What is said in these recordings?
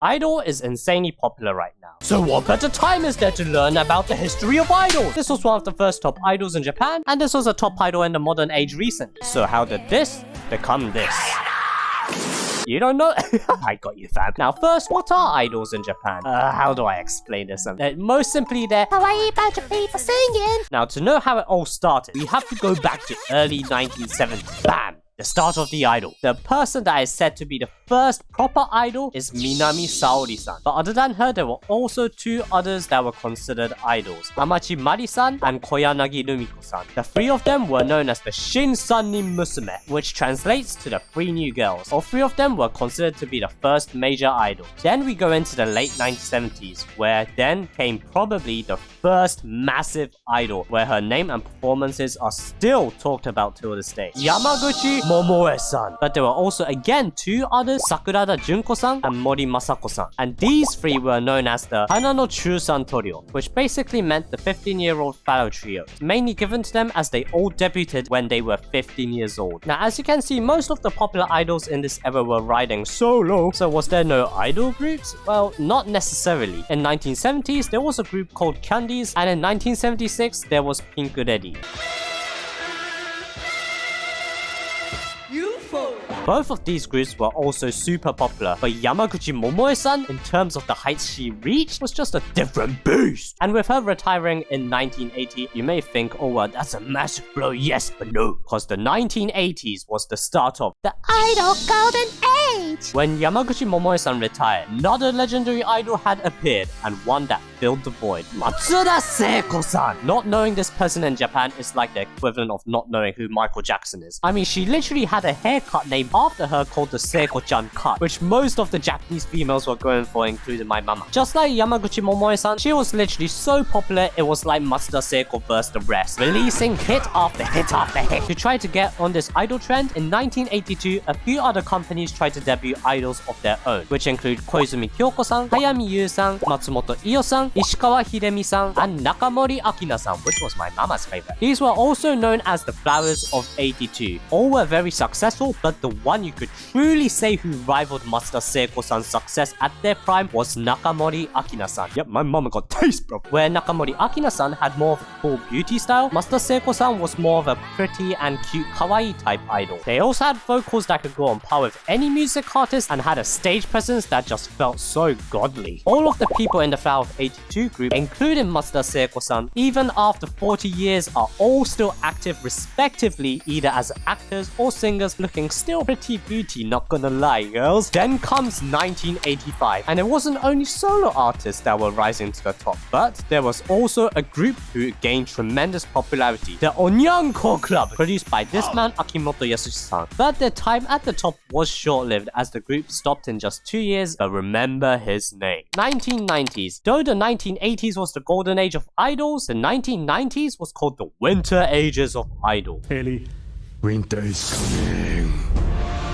Idol is insanely popular right now. So what better time is there to learn about the history of idols? This was one of the first top idols in Japan, and this was a top idol in the modern age recently. So how did this become this? You don't know? I got you, fam. Now first, what are idols in Japan? How do I explain this? Most simply, they're kawaii bunch of people singing. Now to know how it all started, we have to go back to early 1970s. Bam! The start of the idol. The person that is said to be the first proper idol is Minami Saori-san. But other than her, there were also two others that were considered idols. Amachi Mari-san and Koyanagi Rumiko-san. The three of them were known as the Shin Sannin Musume, which translates to the three new girls. All three of them were considered to be the first major idols. Then we go into the late 1970s, where then came probably the first massive idol, where her name and performances are still talked about till this day. Yamaguchi Momoe-san. But there were also again two others, Sakurada Junko-san and Mori Masako-san. And these three were known as the Hana no Chusan Trio, which basically meant the 15-year-old fellow trio, mainly given to them as they all debuted when they were 15 years old. Now as you can see, most of the popular idols in this era were riding solo. So was there no idol groups? Well, not necessarily. In 1970s, there was a group called Candies, and in 1976, there was Pink Lady. Both of these groups were also super popular, but Yamaguchi Momoe-san, in terms of the heights she reached, was just a different beast. And with her retiring in 1980, you may think, oh well, that's a massive blow. Yes, but no, because the 1980s was the start of the idol golden age. When Yamaguchi Momoe-san retired, another legendary idol had appeared, and one that filled the void. Matsuda Seiko-san. Not knowing this person in Japan is like the equivalent of not knowing who Michael Jackson is. I mean, she literally had a haircut named after her called the Seiko-chan cut, which most of the Japanese females were going for, including my mama. Just like Yamaguchi Momoe-san, she was literally so popular, it was like Matsuda Seiko versus the rest, releasing hit after hit after hit. To try to get on this idol trend, in 1982, a few other companies tried to debut idols of their own, which include Koizumi Kyoko-san, Hayami Yu-san, Matsumoto Iyo-san, Ishikawa Hidemi-san, and Nakamori Akina-san, which was my mama's favorite. These were also known as the Flowers of 82. All were very successful, but the one you could truly say who rivaled Matsuda Seiko-san's success at their prime was Nakamori Akina-san. Yep, my mama got taste, bro. Where Nakamori Akina-san had more of a cool beauty style, Matsuda Seiko-san was more of a pretty and cute kawaii type idol. They also had vocals that could go on par with any music artist and had a stage presence that just felt so godly. All of the people in the Flower of 82 group, including Matsuda Seiko-san, even after 40 years are all still active respectively, either as actors or singers, looking still pretty beauty, not gonna lie, girls. Then comes 1985, and it wasn't only solo artists that were rising to the top, but there was also a group who gained tremendous popularity, the Onyanko Club, produced by this man Akimoto Yasushi-san. But their time at the top was short-lived, as the group stopped in just 2 years, but remember his name. 1990s. Though the 1980s was the golden age of idols, the 1990s was called the winter ages of idol. Haley, winter is coming.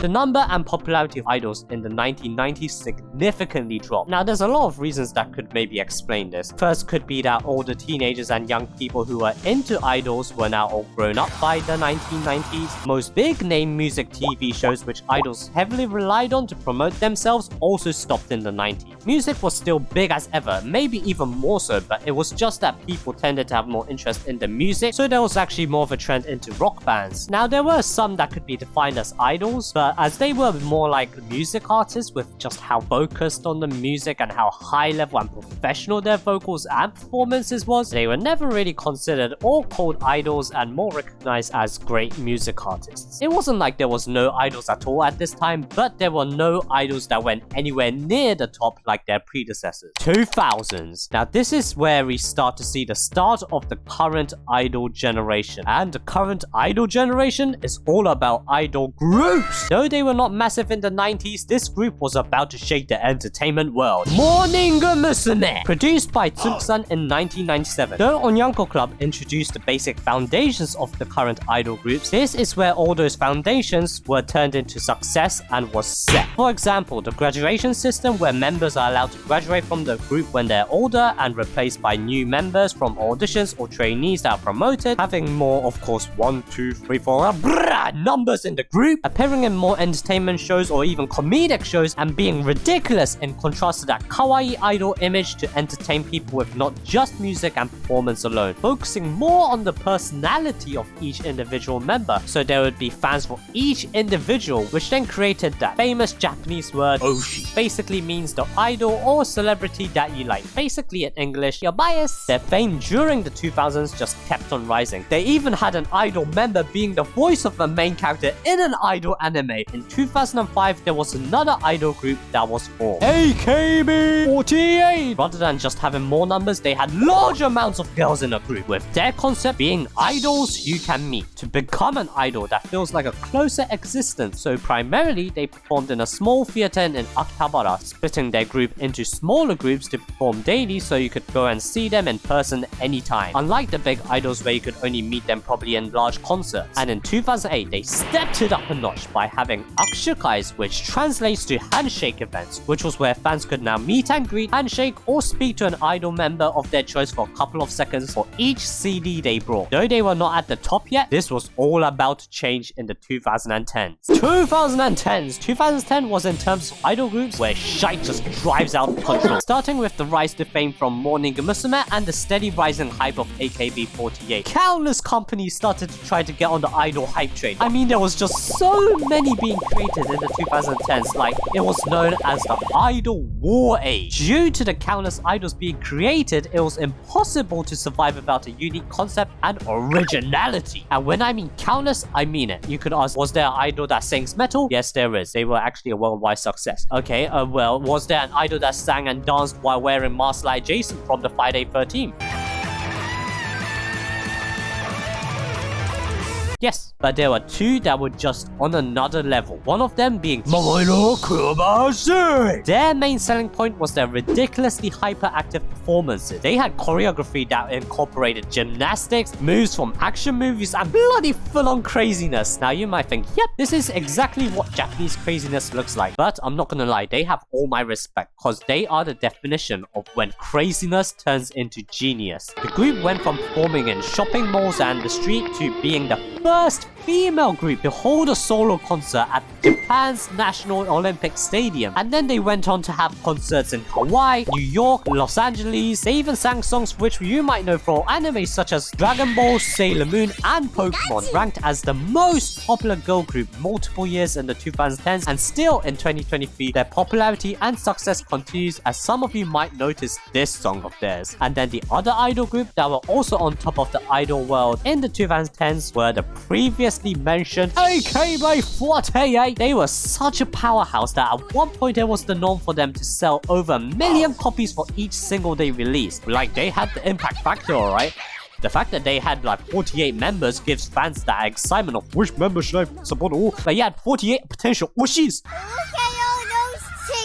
The number and popularity of idols in the 1990s significantly dropped. Now, there's a lot of reasons that could maybe explain this. First could be that all the teenagers and young people who were into idols were now all grown up by the 1990s. Most big-name music TV shows which idols heavily relied on to promote themselves also stopped in the 90s. Music was still big as ever, maybe even more so, but it was just that people tended to have more interest in the music, so there was actually more of a trend into rock bands. Now, there were some that could be defined as idols, but as they were more like music artists with just how focused on the music and how high level and professional their vocals and performances was, they were never really considered or called idols and more recognized as great music artists. It wasn't like there was no idols at all at this time, but there were no idols that went anywhere near the top like their predecessors. 2000s. Now this is where we start to see the start of the current idol generation, and the current idol generation is all about idol groups. Though they were not massive in the 90s, this group was about to shake the entertainment world. Morning Musume! Produced by Tsuku-san in 1997. Though Onyanko Club introduced the basic foundations of the current idol groups, this is where all those foundations were turned into success and was set. For example, the graduation system where members are allowed to graduate from the group when they're older and replaced by new members from auditions or trainees that are promoted, having more, of course, 1, 2, 3, 4 numbers in the group, appearing in more normal entertainment shows or even comedic shows and being ridiculous in contrast to that kawaii idol image to entertain people with not just music and performance alone, focusing more on the personality of each individual member. So there would be fans for each individual, which then created that famous Japanese word oshi. Basically means the idol or celebrity that you like. Basically in English, you're biased. Their fame during the 2000s just kept on rising. They even had an idol member being the voice of a main character in an idol anime. In 2005, there was another idol group that was formed, AKB48. Rather than just having more numbers, they had large amounts of girls in a group, with their concept being idols you can meet. To become an idol that feels like a closer existence. So primarily, they performed in a small theater in Akihabara, splitting their group into smaller groups to perform daily so you could go and see them in person anytime. Unlike the big idols where you could only meet them probably in large concerts. And in 2008, they stepped it up a notch by having Akshukais, which translates to handshake events, which was where fans could now meet and greet, handshake, or speak to an idol member of their choice for a couple of seconds for each CD they brought. Though they were not at the top yet, this was all about to change in the 2010s. 2010 was in terms of idol groups where shite just drives out of control. Starting with the rise to fame from Morning Musume and the steady rising hype of AKB48. Countless companies started to try to get on the idol hype train. I mean, there was just so many being created in the 2010s, like it was known as the idol war age. Due to the countless idols being created, it was impossible to survive without a unique concept and originality. And when I mean countless, I mean it. You could ask, was there an idol that sings metal? Yes, there is. They were actually a worldwide success. Okay, well, was there an idol that sang and danced while wearing masks like Jason from the Friday 13th? Yes, but there were two that were just on another level. One of them being Momoiro Kumashi. Their main selling point was their ridiculously hyperactive performances. They had choreography that incorporated gymnastics, moves from action movies, and bloody full-on craziness. Now you might think, yep, this is exactly what Japanese craziness looks like. But I'm not gonna lie, they have all my respect, because they are the definition of when craziness turns into genius. The group went from performing in shopping malls and the street to being the first female group to hold a solo concert at Japan's National Olympic Stadium. And then they went on to have concerts in Hawaii, New York, Los Angeles. They even sang songs which you might know from anime such as Dragon Ball, Sailor Moon, and Pokemon. Ranked as the most popular girl group multiple years in the 2010s, and still in 2023, their popularity and success continues, as some of you might notice this song of theirs. And then the other idol group that were also on top of the idol world in the 2010s were the previously mentioned AKB48. They were such a powerhouse that at one point it was the norm for them to sell over 1 million copies for each single they released. Like, they had the impact factor, alright? The fact that they had like 48 members gives fans that excitement of which member should I support all. But you had 48 potential Oshis. Look at all those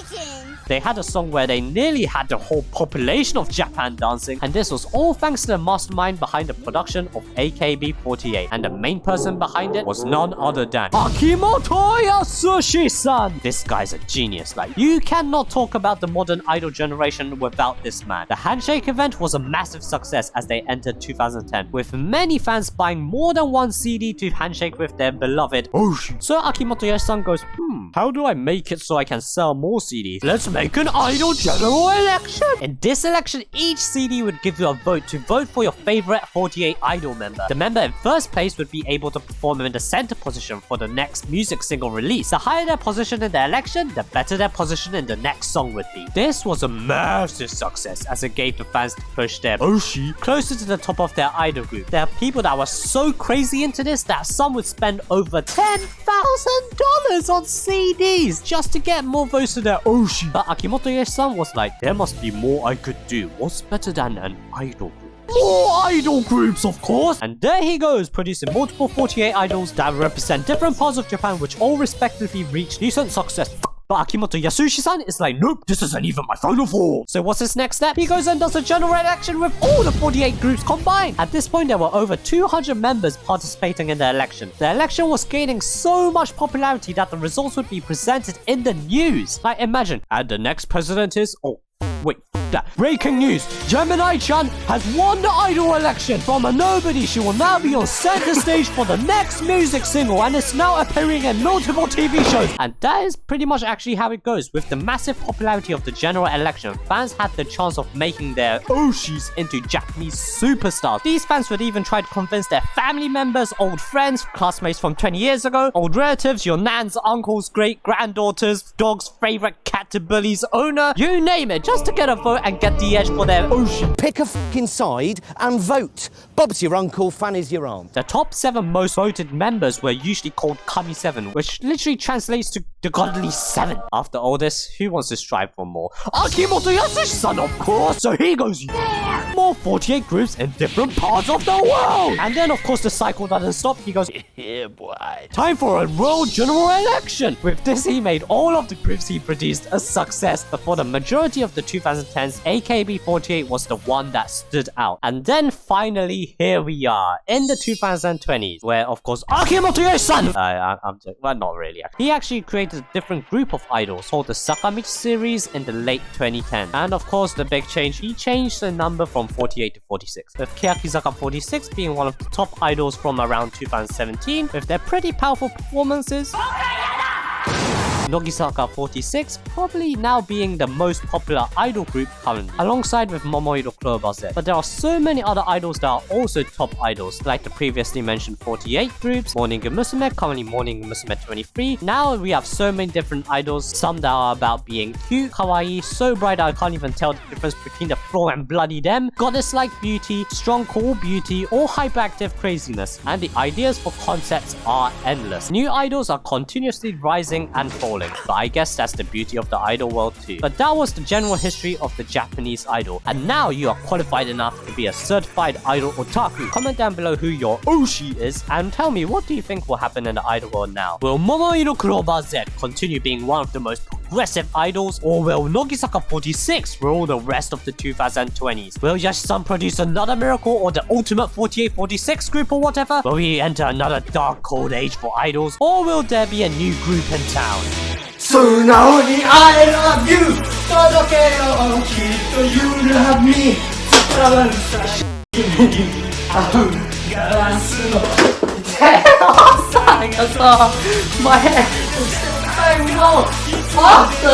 chickens. They had a song where they nearly had the whole population of Japan dancing, and this was all thanks to the mastermind behind the production of AKB48. And the main person behind it was none other than Akimoto Yasushi-san. This guy's a genius. Like, you cannot talk about the modern idol generation without this man. The handshake event was a massive success as they entered 2010, with many fans buying more than one CD to handshake with their beloved Oshi. So Akimoto Yasushi-san goes, how do I make it so I can sell more CDs? Let's make an idol general election. In this election, each CD would give you a vote to vote for your favorite 48 idol member. The member in first place would be able to perform in the center position for the next music single release. The higher their position in the election, the better their position in the next song would be. This was a massive success as it gave the fans to push their Oshi closer to the top of their idol group. There are people that were so crazy into this that some would spend over $10,000 on CDs just to get more votes to their Oshi. But Akimoto Yoshi-san was like, there must be more I could do. What's better than an idol group? More idol groups, of course! And there he goes, producing multiple 48 idols that represent different parts of Japan, which all respectively reached decent success. But Akimoto Yasushi-san is like, nope, this isn't even my final four. So what's his next step? He goes and does a general election with all the 48 groups combined. At this point, there were over 200 members participating in the election. The election was gaining so much popularity that the results would be presented in the news. Like, imagine, and the next president is, oh, Wait, that. Breaking news! Gemini-chan has won the idol election. From a nobody, she will now be on center stage for the next music single and is now appearing in multiple TV shows. And that is pretty much actually how it goes. With the massive popularity of the general election, fans had the chance of making their Oshis into Japanese superstars. These fans would even try to convince their family members, old friends, classmates from 20 years ago, old relatives, your nans, uncles, great-granddaughters, dog's favorite cat to bully's owner, you name it, just to get a vote and get the edge for their Oshi. Pick a fucking side and vote. Bob's your uncle, Fanny's your aunt. The top 7 most voted members were usually called Kami 7, which literally translates to the godly 7. After all this, who wants to strive for more? Akimoto Yasushi-san, of course! So he goes, more 48 groups in different parts of the world! And then, of course, the cycle doesn't stop. He goes, yeah, boy. Time for a world general election! With this, he made all of the groups he produced a success. But for the majority of the 2010s, AKB48 was the one that stood out. And then finally, here we are in the 2020s, where of course Akimoto Yoshi-san, I'm joking, well, not really. He actually created a different group of idols called the Sakamichi series in the late 2010s. And of course, the big change, he changed the number from 48 to 46, with Keyakizaka 46 being one of the top idols from around 2017, with their pretty powerful performances. Nogisaka 46 probably now being the most popular idol group currently, alongside with Momoiro Clover Z. But there are so many other idols that are also top idols, like the previously mentioned 48 groups, Morning Musume, currently Morning Musume 23. Now we have so many different idols, some that are about being cute, kawaii, so bright I can't even tell the difference between the floor and bloody them, goddess-like beauty, strong cool beauty, or hyperactive craziness. And the ideas for concepts are endless. New idols are continuously rising and falling. But I guess that's the beauty of the idol world too. But that was the general history of the Japanese idol. And now you are qualified enough to be a certified idol otaku. Comment down below who your Oshi is and tell me, what do you think will happen in the idol world now? Will Momoiro Clover Z continue being one of the most progressive idols, or will Nogisaka 46 rule the rest of the 2020s? Will Yashi-san produce another miracle, or the ultimate 48-46 group, or whatever? Will we enter another dark cold age for idols, or will there be a new group in town? 素直に I love you 届けようきっと You love me 伝わるさ君に合うガラスの手をさがそう前前のあった